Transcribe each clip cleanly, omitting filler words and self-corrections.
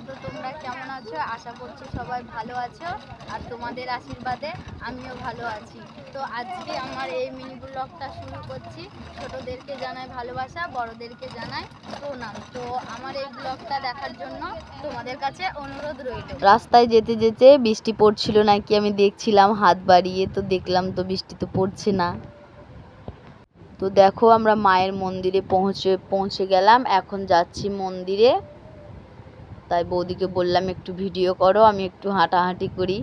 তো তোমরা কেমন আছো? আশা করছি সবাই ভালো আছো, আর তোমাদের আশীর্বাদে আমিও ভালো আছি। তো আজকে আমার এই মিনি ব্লগটা শুরু করছি। ছোটদেরকে জানাই ভালোবাসা, বড়দেরকে জানাই প্রণাম। তো আমার এই ব্লগটা দেখার জন্য তোমাদের কাছে অনুরোধ রইল। রাস্তায় যেতে যেতে বৃষ্টি পড়ছিল নাকি আমি দেখছিলাম হাত বাড়িয়ে, তো দেখলাম তো বৃষ্টি তো পড়ছে না। তো দেখো আমরা মায়ের মন্দিরে পৌঁছে গেলাম, এখন যাচ্ছি মন্দিরে। তাই বৌদিকে বললাম একটু ভিডিও করো, আমি একটু হাঁটাহাঁটি করি।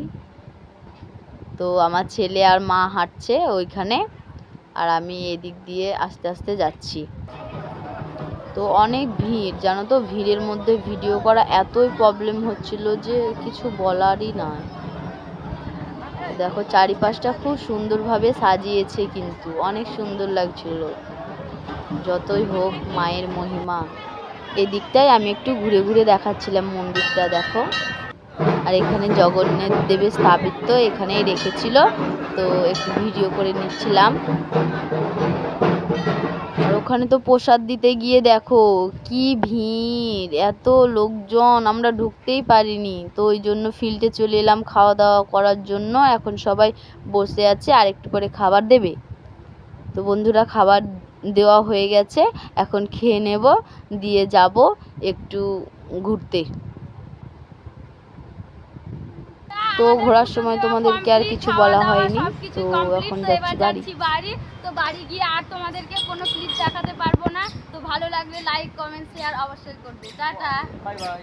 তো আমার ছেলে আর মা হাঁটছে ওইখানে, আর আমি এদিক দিয়ে আস্তে আস্তে যাচ্ছি। তো অনেক ভিড়, জানো তো, ভিড়ের মধ্যে ভিডিও করা এতই প্রবলেম হচ্ছিল যে কিছু বলারই নয়। দেখো চারিপাশটা খুব সুন্দরভাবে সাজিয়েছে, কিন্তু অনেক সুন্দর লাগছিল। যতই হোক মায়ের মহিমা। এদিকটাই আমি একটু ঘুরে ঘুরে দেখাচ্ছিলাম মন্দিরটা, দেখো। আর এখানে জগন্নাথ দেবের স্থাপিত্ব এখানেই রেখেছিল, তো একটু ভিডিও করে নিচ্ছিলাম। আর ওখানে তো প্রসাদ দিতে গিয়ে দেখো কি ভিড়, এত লোকজন, আমরা ঢুকতেই পারিনি। তো ওই জন্য ফিল্ডে চলে এলাম খাওয়া দাওয়া করার জন্য। এখন সবাই বসে আছে, আর একটু করে খাবার দেবে। তো বন্ধুরা খাবার দেওয়া হয়ে গেছে, এখন খেয়ে নেব, দিয়ে যাব একটু ঘুরতে। তো ঘোরার সময় তোমাদেরকে আর কিছু বলা হয়নি, তো এখন যাচ্ছি বাড়ি। তো বাড়ি গিয়ে আর তোমাদেরকে কোনো ক্লিপ দেখাতে পারবো না। তো ভালো লাগলে লাইক, কমেন্ট, শেয়ার অবশ্যই করবে। Tata, bye bye.